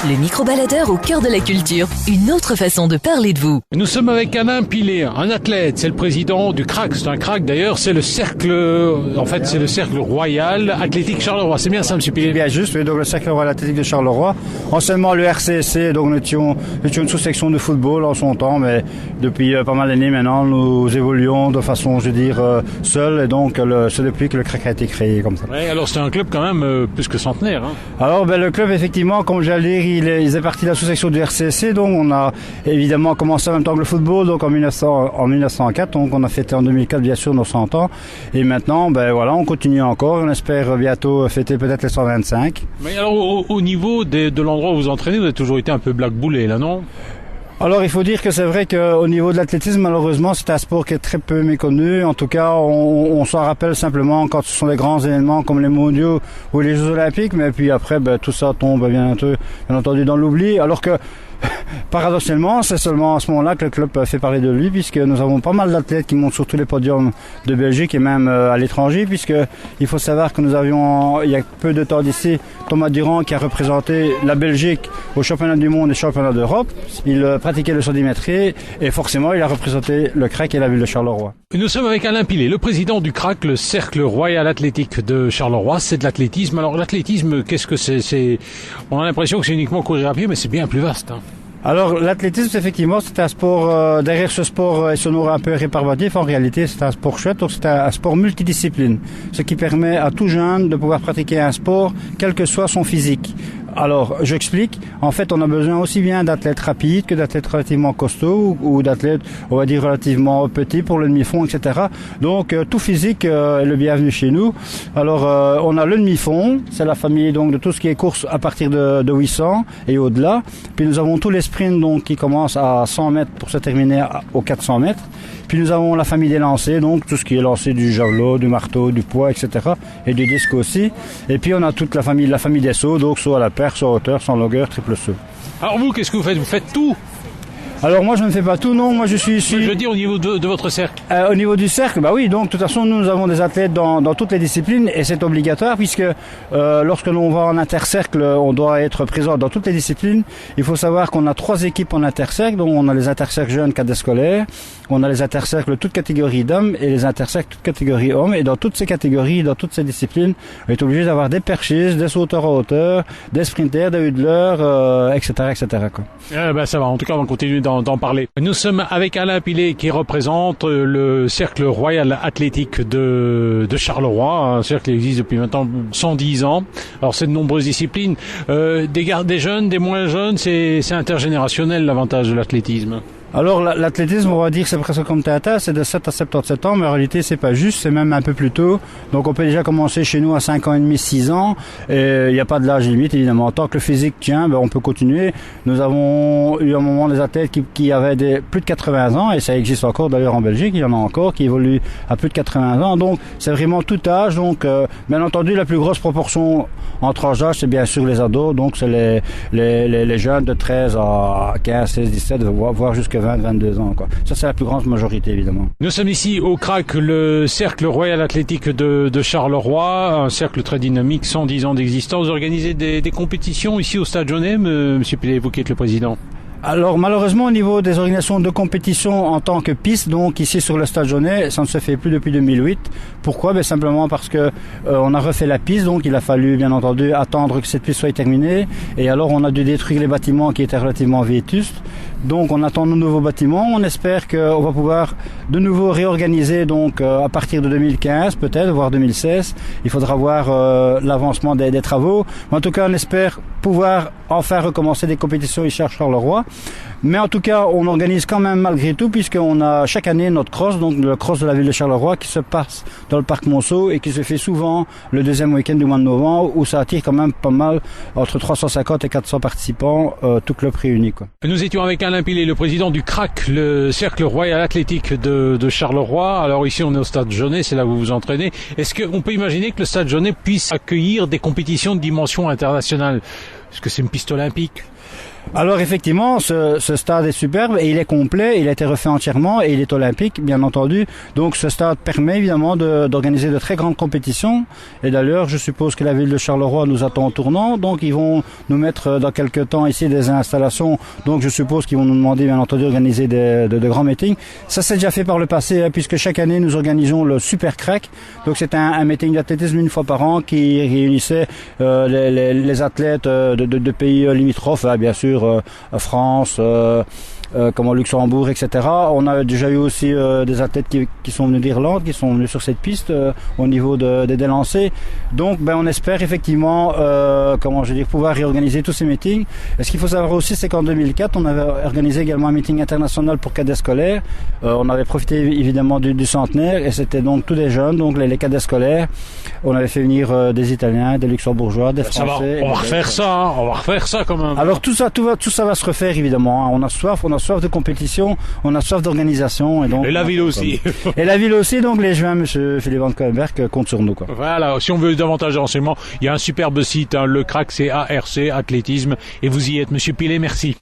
Le micro-baladeur au cœur de la culture. Une autre façon de parler de vous. Nous sommes avec Alain Pilet, un athlète. C'est le président du CRAC. C'est un CRAC d'ailleurs. C'est le cercle, c'est le cercle royal athlétique Charleroi. C'est bien ça, monsieur Pilet? Bien juste, oui, donc le cercle royal athlétique de Charleroi. Anciennement le RCC, donc nous étions une sous-section de football en son temps, mais depuis pas mal d'années maintenant, nous évoluons de façon, seule, et donc c'est depuis que le CRAC a été créé comme ça. Ouais, alors c'est un club quand même plus que centenaire. Hein. Alors le club, effectivement, comme j'allais dire, il est parti de la sous-section du RCC, donc on a évidemment commencé en même temps que le football, donc en 1904, donc on a fêté en 2004 bien sûr nos 100 ans, et maintenant on continue encore, on espère bientôt fêter peut-être les 125. Mais alors au niveau de l'endroit où vous entraînez, vous avez toujours été un peu blackboulé là, non? Alors il faut dire que c'est vrai qu'au niveau de l'athlétisme, malheureusement, c'est un sport qui est très peu méconnu. En tout cas, on s'en rappelle simplement quand ce sont les grands événements comme les mondiaux ou les Jeux olympiques, mais puis après tout ça tombe bien entendu dans l'oubli, alors que paradoxalement, c'est seulement à ce moment-là que le club fait parler de lui, puisque nous avons pas mal d'athlètes qui montent sur tous les podiums de Belgique et même à l'étranger, puisque il faut savoir que nous avions, il y a peu de temps d'ici, Thomas Durand qui a représenté la Belgique au championnat du monde et championnat d'Europe. Il pratiquait le 110 mètres et forcément il a représenté le CRAC et la ville de Charleroi. Nous sommes avec Alain Pilet, le président du CRAC, le Cercle Royal Athlétique de Charleroi. C'est de l'athlétisme. Alors l'athlétisme, qu'est-ce que c'est? On a l'impression que c'est uniquement courir à pied, mais c'est bien plus vaste. Hein. Alors l'athlétisme, effectivement, c'est un sport, derrière ce sport sonore un peu rébarbatif, en réalité c'est un sport chouette, donc c'est un sport multidiscipline, ce qui permet à tout jeune de pouvoir pratiquer un sport, quel que soit son physique. Alors, j'explique. En fait, on a besoin aussi bien d'athlètes rapides que d'athlètes relativement costauds ou d'athlètes, on va dire, relativement petits pour le demi-fond, etc. Donc, tout physique est le bienvenu chez nous. Alors, on a le demi-fond, c'est la famille donc de tout ce qui est course à partir de 800 et au-delà. Puis nous avons tous les sprints donc qui commencent à 100 mètres pour se terminer aux 400 mètres. Puis nous avons la famille des lancers, donc tout ce qui est lancé du javelot, du marteau, du poids, etc. et du disque aussi. Et puis on a toute la famille des sauts, donc saut à la perche, saut à hauteur, sans longueur, triple saut. Alors vous, qu'est-ce que vous faites? Vous faites tout? Alors moi je ne fais pas tout, non, moi je suis ici. Je veux dire au niveau de votre cercle. Au niveau du cercle, oui, donc de toute façon nous avons des athlètes dans toutes les disciplines et c'est obligatoire puisque lorsque l'on va en intercercle, on doit être présent dans toutes les disciplines. Il faut savoir qu'on a 3 équipes en intercercle, donc on a les intercercles jeunes cadets scolaires, on a les intercercles toutes catégories d'hommes et les intercercles toutes catégories hommes, et dans toutes ces catégories, dans toutes ces disciplines, on est obligé d'avoir des perchistes, des sauteurs en hauteur, des sprinters, des hudlers, etc. quoi. Ça va, en tout cas on va continuer d'en parler. Nous sommes avec Alain Pilet qui représente le Cercle Royal Athlétique de Charleroi, un cercle qui existe depuis maintenant 110 ans. Alors c'est de nombreuses disciplines, des jeunes, des moins jeunes, c'est intergénérationnel l'avantage de l'athlétisme. Alors l'athlétisme, on va dire, c'est presque comme Tintin, c'est de 7 à 77 ans, mais en réalité c'est pas juste, c'est même un peu plus tôt. Donc on peut déjà commencer chez nous à 5 ans et demi, 6 ans, et il n'y a pas de l'âge limite évidemment. Tant que le physique tient, on peut continuer. Nous avons eu un moment des athlètes qui avaient plus de 80 ans, et ça existe encore d'ailleurs en Belgique, il y en a encore qui évoluent à plus de 80 ans. Donc c'est vraiment tout âge, donc bien entendu la plus grosse proportion en tranche d'âge c'est bien sûr les ados, donc c'est les jeunes de 13 à 15, 16, 17, voire jusqu'à 20, 22 ans, quoi. Ça, c'est la plus grande majorité, évidemment. Nous sommes ici au CRAC, le Cercle Royal Athlétique de Charleroi, un cercle très dynamique, 110 ans d'existence. Vous organisez des compétitions ici au Stade Jaunet, monsieur Pilet, vous qui êtes le président? Alors malheureusement au niveau des organisations de compétition en tant que piste, donc ici sur le Stade Jaunet, ça ne se fait plus depuis 2008. Pourquoi? Simplement parce que on a refait la piste, donc il a fallu bien entendu attendre que cette piste soit terminée, et alors on a dû détruire les bâtiments qui étaient relativement vétustes. Donc on attend nos nouveaux bâtiments, on espère qu'on va pouvoir de nouveau réorganiser donc à partir de 2015 peut-être, voire 2016. Il faudra voir l'avancement des travaux. Mais en tout cas on espère pouvoir enfin recommencer des compétitions ici à Charleroi. Mais en tout cas, on organise quand même malgré tout, puisqu'on a chaque année notre cross, donc le cross de la ville de Charleroi, qui se passe dans le parc Monceau et qui se fait souvent le deuxième week-end du mois de novembre, où ça attire quand même pas mal, entre 350 et 400 participants, tout club réuni, quoi. Nous étions avec Alain Pilet, le président du CRAC, le Cercle Royal Athlétique de Charleroi. Alors ici, on est au Stade Jaunet, c'est là où vous vous entraînez. Est-ce qu'on peut imaginer que le Stade Jaunet puisse accueillir des compétitions de dimension internationale? Est-ce que c'est une piste olympique? Alors effectivement, ce stade est superbe et il est complet, il a été refait entièrement et il est olympique, bien entendu. Donc ce stade permet évidemment d'organiser de très grandes compétitions. Et d'ailleurs, je suppose que la ville de Charleroi nous attend au tournant. Donc ils vont nous mettre dans quelques temps ici des installations. Donc je suppose qu'ils vont nous demander bien entendu d'organiser de grands meetings. Ça c'est déjà fait par le passé, hein, puisque chaque année nous organisons le Super Crack. Donc c'est un meeting d'athlétisme une fois par an qui réunissait les athlètes de pays limitrophes, hein, bien sûr. France, comme au Luxembourg, etc. On a déjà eu aussi des athlètes qui sont venus d'Irlande, qui sont venus sur cette piste au niveau des lancers. Donc, on espère effectivement, pouvoir réorganiser tous ces meetings. Et ce qu'il faut savoir aussi, c'est qu'en 2004, on avait organisé également un meeting international pour cadets scolaires. On avait profité évidemment du centenaire et c'était donc tous des jeunes, donc les cadets scolaires. On avait fait venir des Italiens, des Luxembourgeois, des Français. On va refaire ça, hein, on va refaire ça quand même. Alors tout ça va se refaire évidemment. Hein. On a soif de compétition, on a soif d'organisation. Et la ville aussi. Et la ville aussi, donc les juins, monsieur Philippe Van Koenberg compte sur nous. Quoi. Voilà, si on veut davantage de renseignements, il y a un superbe site, hein, le CRAC, c'est ARC, athlétisme, et vous y êtes. Monsieur Pilet, merci.